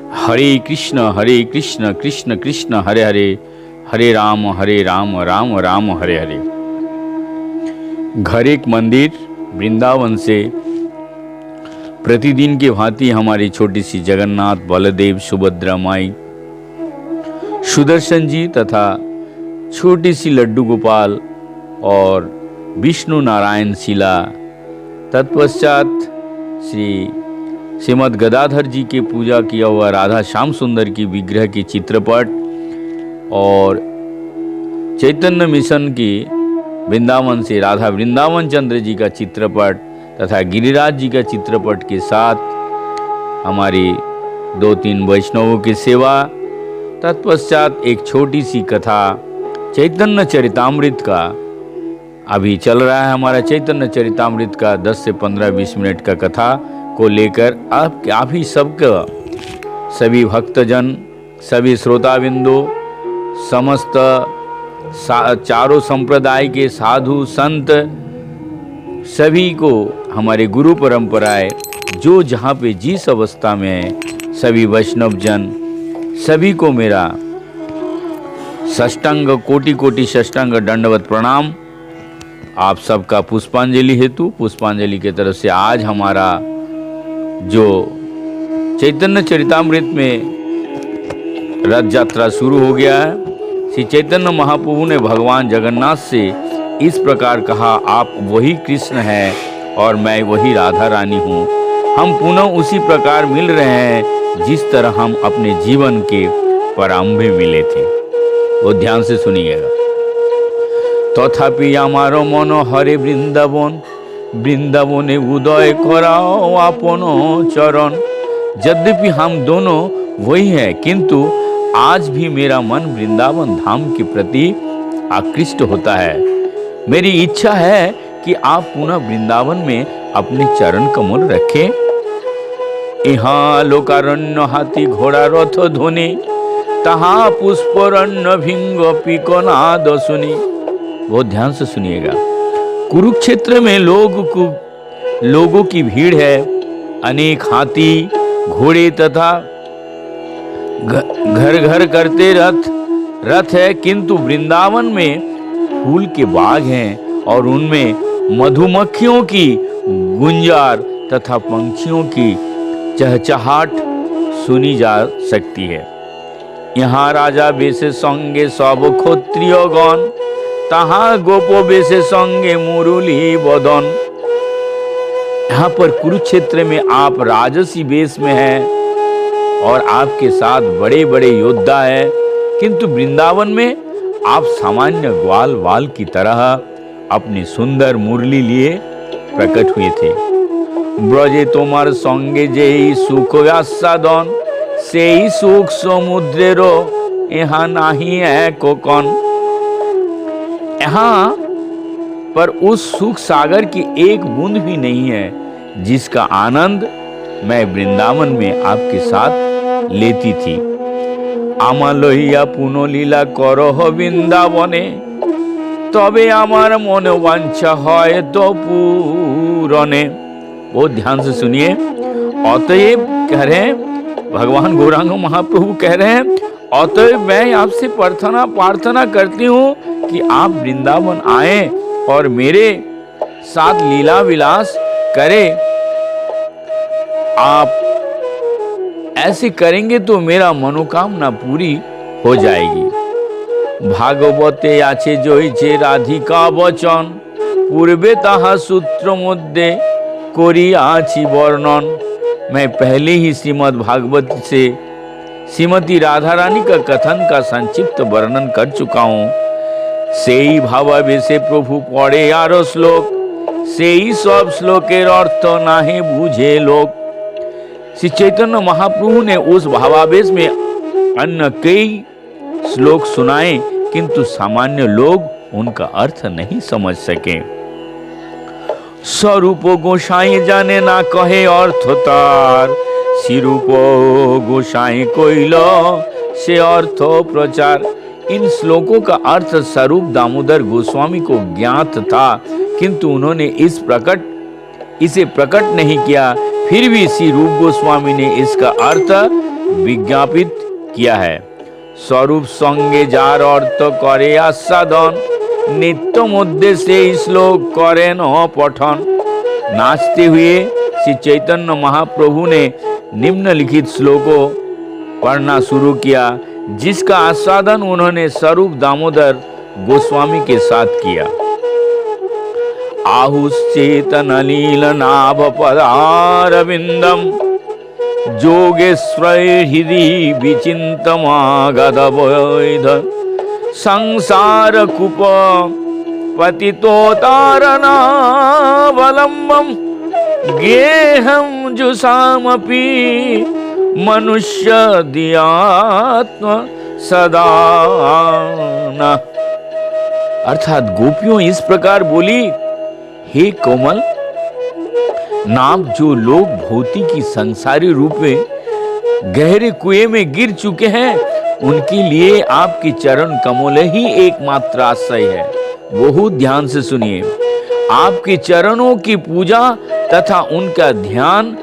हरे कृष्ण कृष्ण कृष्ण हरे हरे, हरे राम राम राम हरे हरे। घर एक मंदिर वृंदावन से प्रतिदिन की भांति हमारी छोटी सी जगन्नाथ, बलदेव, सुभद्रा माई, सुदर्शन जी तथा छोटी सी लड्डू गोपाल और विष्णु नारायण शिला, तत्पश्चात श्रीमद् गदाधर जी की पूजा किया हुआ राधा श्याम सुंदर की विग्रह की चित्रपट और चैतन्य मिशन की वृंदावन से राधा वृंदावन चंद्र जी का चित्रपट तथा गिरिराज जी का चित्रपट के साथ हमारी 2-3 वैष्णवों की सेवा, तत्पश्चात एक छोटी सी कथा चैतन्य चरितामृत का अभी चल रहा है। हमारा चैतन्य चरितामृत का 10 से 15-20 मिनट का कथा को लेकर आप ही सबका, सभी भक्तजन, सभी श्रोताबिंदु, समस्त चारों संप्रदाय के साधु संत, सभी को हमारे गुरु परंपराएं जो जहाँ पे जिस अवस्था में है, सभी वैष्णव जन सभी को मेरा साष्टांग कोटि साष्टांग दंडवत प्रणाम। आप सबका पुष्पांजलि हेतु, पुष्पांजलि के तरफ से आज हमारा जो चैतन्य चरितामृत में रथ यात्रा शुरू हो गया है। श्री चैतन्य महाप्रभु ने भगवान जगन्नाथ से इस प्रकार कहा, आप वही कृष्ण हैं और मैं वही राधा रानी हूँ। हम पुनः उसी प्रकार मिल रहे हैं जिस तरह हम अपने जीवन के प्रारंभ में मिले थे। वो ध्यान से सुनिएगा। तथापि हमारो मन हरे वृंदावन, वृंदावने उदय कराओ आपन चरण। यद्यपि हम दोनों वही हैं, किंतु आज भी मेरा मन वृंदावन धाम के प्रति आकृष्ट होता है। मेरी इच्छा है कि आप पुनः वृंदावन में अपने चरण कमल रखें। यहाँ लोकारण्य हाथी घोड़ा रथ ध्वनि, तहाँ पुष्परण्य भिंग पिकनाद सुनी। बहुत ध्यान से सुनिएगा। कुरुक्षेत्र में लोगों की भीड़ है, अनेक हाथी घोड़े तथा घर घर करते रथ है, किंतु वृंदावन में फूल के बाग हैं और उनमें मधुमक्खियों की गुंजार तथा पंछियों की चहचहाट सुनी जा सकती है। यहाँ राजा बेसे संगे सब क्षत्रिय गण, तहाँ गोपो बेसे संगे मुरली बदन। यहाँ पर कुरुक्षेत्र में आप राजसी वेश में हैं और आपके साथ बड़े बड़े योद्धा हैं, किंतु वृंदावन में आप सामान्य ग्वाल वाल की तरह अपनी सुंदर मुरली लिए प्रकट हुए थे। ब्रजे तोमार संगे जेई सुख आस्वादन, सेई सुख समुद्रेरो यहाँ नाही है कोकन। यहाँ पर उस सुख सागर की एक बूंद भी नहीं है जिसका आनंद मैं वृंदावन में आपके साथ लेती थी। आमा लइया पुनो लीला करह वृंदावने, तबे आमार मन वांछा है तो पूरने। बहुत ध्यान से सुनिए। अतएव कह रहे हैं, भगवान गौरांग महाप्रभु कह रहे हैं, अतएव मैं आपसे प्रार्थना करती हूँ कि आप वृंदावन आए और मेरे साथ लीला विलास करें। आप ऐसे करेंगे तो मेरा मनोकामना पूरी हो जाएगी। भागवते आछे जइछे राधिका वचन, पूर्वे ताहा सूत्र मध्य करियाछि वर्णन। मैं पहले ही श्रीमद् भागवत से श्रीमती राधा रानी का कथन का संक्षिप्त वर्णन कर चुका हूँ। सेई भावावेशे प्रभु पढ़े आरो श्लोक, सेई सब श्लोकेर अर्थ नाहि बुझे लोक। श्री चैतन्य महाप्रभु ने उस भावावेश में अन्य कई श्लोक सुनाए, किंतु सामान्य लोग उनका अर्थ नहीं समझ सके। स्वरूप गोसाई जाने ना कहे अर्थ तार, सिरूप गोसाई कोइलो से अर्थ प्रचार। इन श्लोकों का अर्थ स्वरूप दामोदर गोस्वामी को ज्ञात था, किंतु उन्होंने इसे प्रकट नहीं किया। फिर भी श्री रूप गोस्वामी ने इसका अर्थ विज्ञापित किया है। स्वरूप संगे जार अर्थ करे आस्वादन, नित्य मध्य से श्लोक करें पठन। नाचते हुए श्री चैतन्य महाप्रभु ने निम्नलिखित श्लोकों पढ़ना शुरू किया, जिसका आस्वादन उन्होंने स्वरूप दामोदर गोस्वामी के साथ किया। आहुश्चेतन लील नाभ पदारविंदम, जोगेश्वर हृदि विचिन्तमागधवैध, संसार कूप पतितोतारणावलम्बम, गेहं जुषामपि मनुष्य दियात्म सदा न। अर्थात गोपियों इस प्रकार बोली, हे कोमल नाम, जो लोग भौतिकी संसारी रूप में गहरे कुएं में गिर चुके हैं, उनके लिए आपके चरण कमल ही एकमात्र आश्रय है। बहुत ध्यान से सुनिए। आपके चरणों की पूजा तथा उनका ध्यान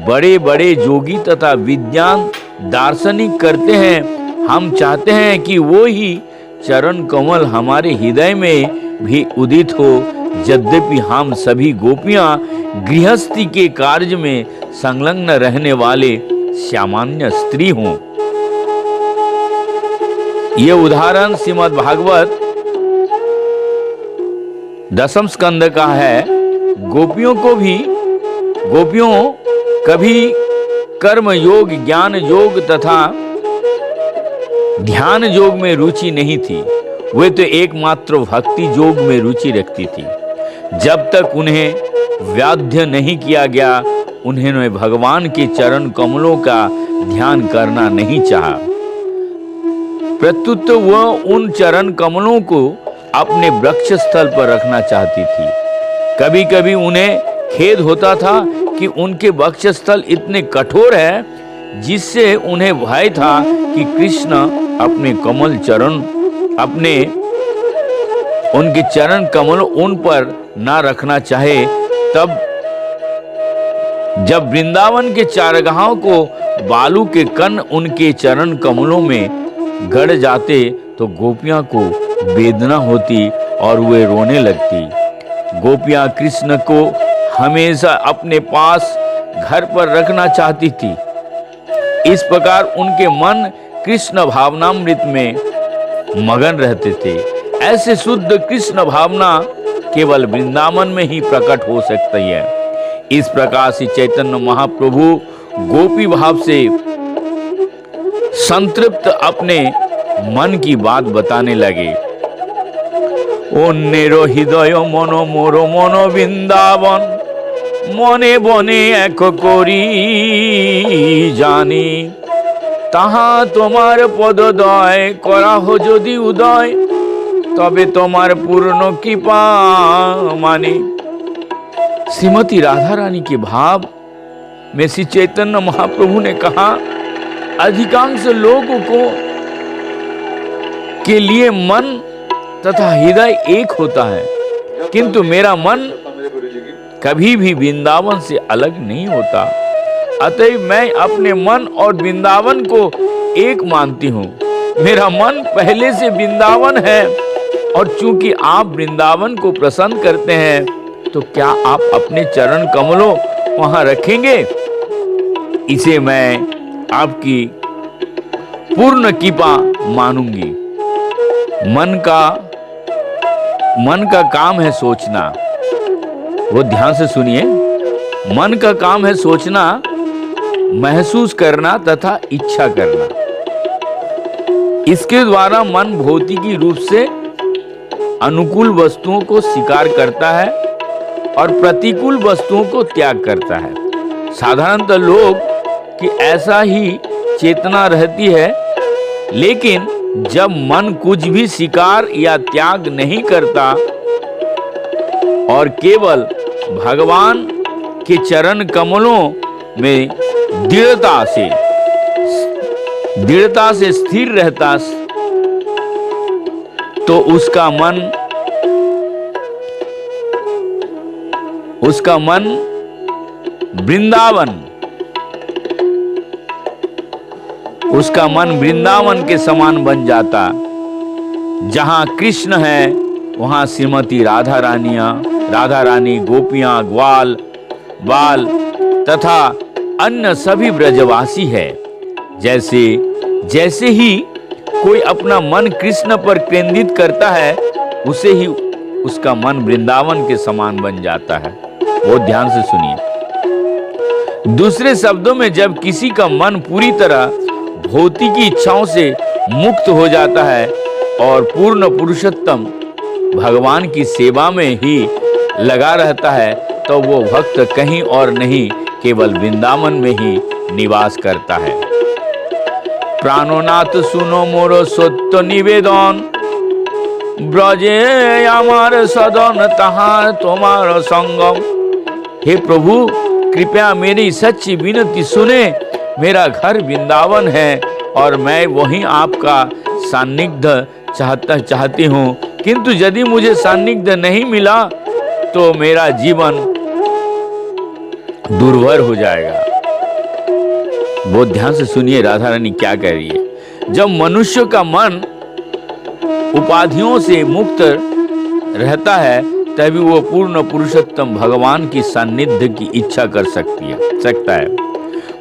बड़े बड़े योगी तथा विद्वान दार्शनिक करते हैं। हम चाहते हैं कि वो ही चरण कमल हमारे हृदय में भी उदित हो। यद्यपि हम सभी गोपियां गृहस्थी के कार्य में संलग्न रहने वाले सामान्य स्त्री हों। ये उदाहरण श्रीमद् भागवत दशम स्कंद का है। गोपियों कभी कर्म योग, ज्ञान योग तथा ध्यान योग में रुचि नहीं थी। वे तो एकमात्र भक्ति योग में रुचि रखती थी। जब तक उन्हें व्याध्य नहीं किया गया, उन्होंने भगवान के चरण कमलों का ध्यान करना नहीं चाहा। प्रत्युत वह उन चरण कमलों को अपने वृक्ष स्थल पर रखना चाहती थी। कभी कभी उन्हें खेद होता था कि उनके वक्ष स्थल इतने कठोर है, जिससे उन्हें भय था कि कृष्ण अपने कमल चरण उनके चरण कमल उन पर ना रखना चाहे। तब जब वृंदावन के चारगाहों को बालू के कण उनके चरण कमलों में गड़ जाते, तो गोपियां को वेदना होती और वे रोने लगती। गोपियां कृष्ण को हमेशा अपने पास घर पर रखना चाहती थी। इस प्रकार उनके मन कृष्ण भावनामृत में मगन रहते थे। ऐसे शुद्ध कृष्ण भावना केवल वृंदावन में ही प्रकट हो सकती है। इस प्रकार से चैतन्य महाप्रभु गोपी भाव से संतृप्त अपने मन की बात बताने लगे। अन्येरो हृदय मन मोर मन वृंदावन, मने बने एक करी जानी, ताहा तुम्हार पदोदय करा हो यदि उदय, तबे तुम्हार पूर्ण कृपा मानी। श्रीमती राधा रानी के भाव में श्री चैतन्य महाप्रभु ने कहा, अधिकांश लोगों के लिए मन तथा हृदय एक होता है, किंतु मेरा मन कभी भी वृंदावन से अलग नहीं होता। अतः मैं अपने मन और वृंदावन को एक मानती हूँ। मेरा मन पहले से वृंदावन है, और चूंकि आप वृंदावन को प्रसन्न करते हैं, तो क्या आप अपने चरण कमलों वहां रखेंगे? इसे मैं आपकी पूर्ण कृपा मानूंगी। मन का काम है सोचना। वो ध्यान से सुनिए। मन का काम है सोचना, महसूस करना तथा इच्छा करना। इसके द्वारा मन भौतिकी रूप से अनुकूल वस्तुओं को स्वीकार करता है और प्रतिकूल वस्तुओं को त्याग करता है। साधारणतः लोग की ऐसा ही चेतना रहती है, लेकिन जब मन कुछ भी स्वीकार या त्याग नहीं करता और केवल भगवान के चरण कमलों में दृढ़ता से स्थिर रहता, तो उसका उसका मन वृंदावन के समान बन जाता। जहां कृष्ण है वहां श्रीमती राधा रानी, गोपियां, ग्वाल बाल तथा अन्य सभी ब्रजवासी है। जैसे ही कोई अपना मन कृष्ण पर केंद्रित करता है, उसे ही उसका मन वृंदावन के समान बन जाता है। बहुत ध्यान से सुनिए। दूसरे शब्दों में, जब किसी का मन पूरी तरह भौतिकी इच्छाओं से मुक्त हो जाता है और पूर्ण पुरुषोत्तम भगवान की सेवा में ही लगा रहता है, तो वो भक्त कहीं और नहीं, केवल वृंदावन में ही निवास करता है। प्राणनाथ सुनो मोरो सत्य निवेदन, ब्रजे আমার सदन तहार तुम्हार संगम। हे प्रभु, कृपया मेरी सच्ची विनती सुने। मेरा घर वृंदावन है और मैं वहीं आपका सान्निध्य चाहती हूँ, किंतु यदि मुझे सान्निध्य नहीं मिला तो मेरा जीवन दुर्भर हो जाएगा। बहुत ध्यान से सुनिए राधा रानी क्या कह रही है। जब मनुष्य का मन उपाधियों से मुक्त रहता है, तभी वो पूर्ण पुरुषोत्तम भगवान की सान्निध्य की इच्छा कर सकता है।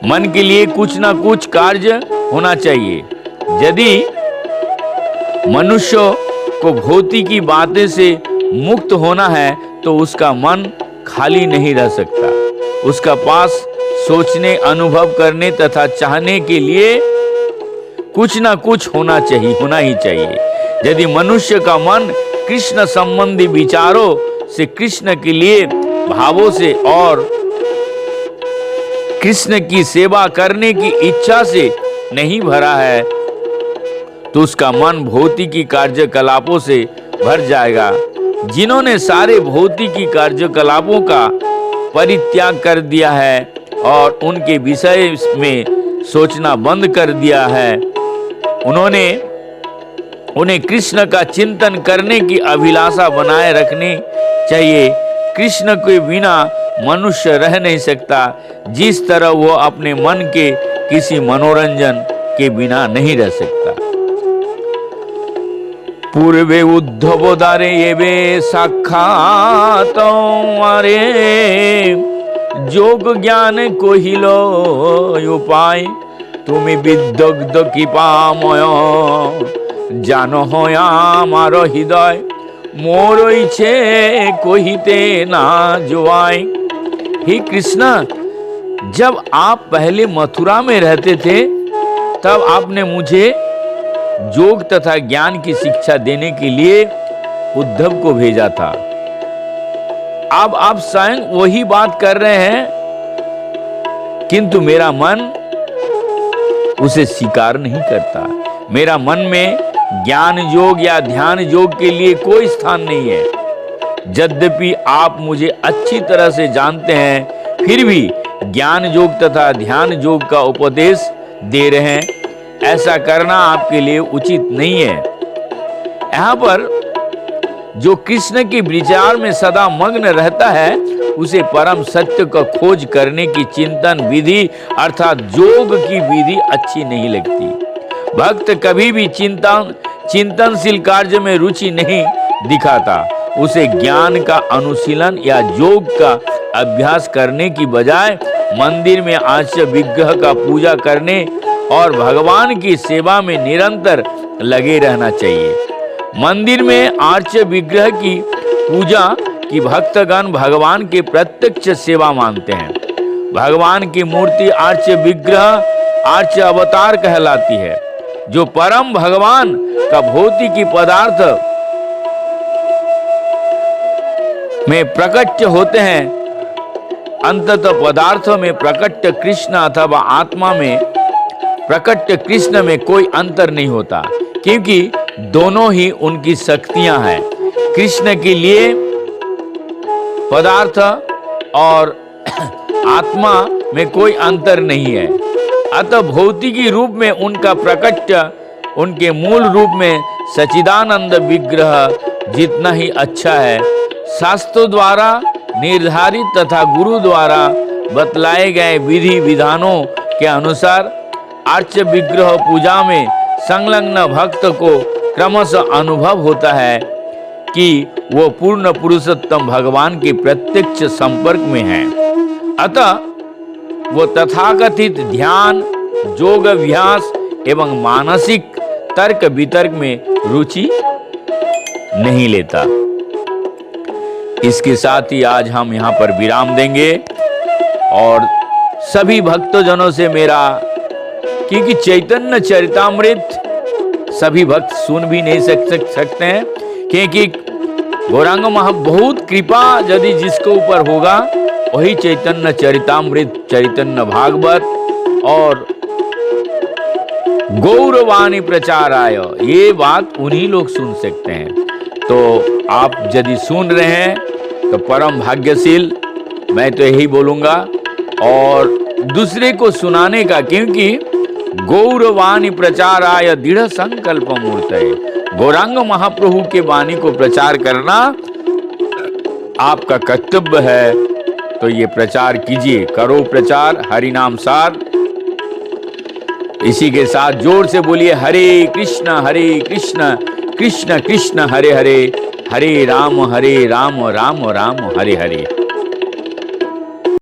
मन के लिए कुछ ना कुछ कार्य होना चाहिए। यदि मनुष्य को भौतिकी बातें से मुक्त होना है तो उसका मन खाली नहीं रह सकता। उसका पास सोचने, अनुभव करने तथा चाहने के लिए कुछ ना कुछ होना ही चाहिए। यदि मनुष्य का मन कृष्ण संबंधी विचारों से, कृष्ण के लिए भावों से और कृष्ण की सेवा करने की इच्छा से नहीं भरा है, तो उसका मन भौतिकी कार्यकलापों से भर जाएगा। जिन्होंने सारे भौतिकी कार्यकलापों का परित्याग कर दिया है और उनके विषय में सोचना बंद कर दिया है, उन्हें कृष्ण का चिंतन करने की अभिलाषा बनाए रखनी चाहिए। कृष्ण के बिना मनुष्य रह नहीं सकता, जिस तरह वो अपने मन के किसी मनोरंजन के बिना नहीं रह सकता। पूर्वे उद्धव दारे एवे साक्षात मारे, যোগ জ্ঞান কহিল উপায়, তুমি বিদগ্ধ কৃপাময়, জানো হয় আমার হৃদয়, মোর ইচ্ছে কহিতে না जोआय। हे कृष्णा, जब आप पहले मथुरा में रहते थे, तब आपने मुझे योग तथा ज्ञान की शिक्षा देने के लिए उद्धव को भेजा था। अब आप स्वयं वही बात कर रहे हैं, किंतु मेरा मन उसे स्वीकार नहीं करता। मेरा मन में ज्ञान योग या ध्यान योग के लिए कोई स्थान नहीं है। यद्यपि आप मुझे अच्छी तरह से जानते हैं, फिर भी ज्ञान योग तथा ध्यान योग का उपदेश दे रहे हैं। ऐसा करना आपके लिए उचित नहीं है। यहाँ पर जो कृष्ण के विचार में सदा मग्न रहता है, उसे परम सत्य का खोज करने की चिंतन विधि अर्थात योग की विधि अच्छी नहीं लगती। भक्त कभी भी चिंतनशील कार्य में रुचि नहीं दिखाता। उसे ज्ञान का अनुशीलन या योग का अभ्यास करने की बजाय मंदिर में आर्य विग्रह का पूजा करने और भगवान की सेवा में निरंतर लगे रहना चाहिए। मंदिर में आर्य विग्रह की पूजा की भक्तगण भगवान के प्रत्यक्ष सेवा मानते हैं। भगवान की मूर्ति आर्य विग्रह आर्य अवतार कहलाती है। जो परम भगवान का भौतिकी पदार्थ में प्रकट होते हैं, अंततः पदार्थों में प्रकट कृष्ण अथवा आत्मा में प्रकट कृष्ण में कोई अंतर नहीं होता, क्योंकि दोनों ही उनकी शक्तियां हैं। कृष्ण के लिए पदार्थ और आत्मा में कोई अंतर नहीं है। अतः भौतिकी रूप में उनका प्रकट उनके मूल रूप में सच्चिदानंद विग्रह जितना ही अच्छा है। शास्त्रों द्वारा निर्धारित तथा गुरु द्वारा बतलाए गए विधि विधानों के अनुसार अर्च्य विग्रह पूजा में संलग्न भक्त को क्रमशः अनुभव होता है कि वो पूर्ण पुरुषोत्तम भगवान के प्रत्यक्ष संपर्क में है। अतः वो तथाकथित ध्यान, योग अभ्यास एवं मानसिक तर्क वितर्क में रुचि नहीं लेता। इसके साथ ही आज हम यहाँ पर विराम देंगे और सभी भक्तजनों से मेरा, क्योंकि चैतन्य चरितामृत सभी भक्त सुन भी नहीं सकते हैं, क्योंकि गौरांग बहुत कृपा यदि जिसके ऊपर होगा वही चैतन्य चरितामृत, चैतन्य भागवत और गौरवाणी प्रचाराय, ये बात उन्हीं लोग सुन सकते हैं। तो आप यदि सुन रहे हैं तो परम भाग्यशील, मैं तो यही बोलूंगा, और दूसरे को सुनाने का, क्योंकि गौरवाणी प्रचाराय दृढ़ संकल्प मूर्त है। गौरांग महाप्रभु के वाणी को प्रचार करना आपका कर्तव्य है। तो ये प्रचार कीजिए, करो प्रचार, हरि नाम सार। इसी के साथ जोर से बोलिए हरे कृष्ण कृष्ण कृष्ण हरे हरे, हरे राम राम राम हरे हरे।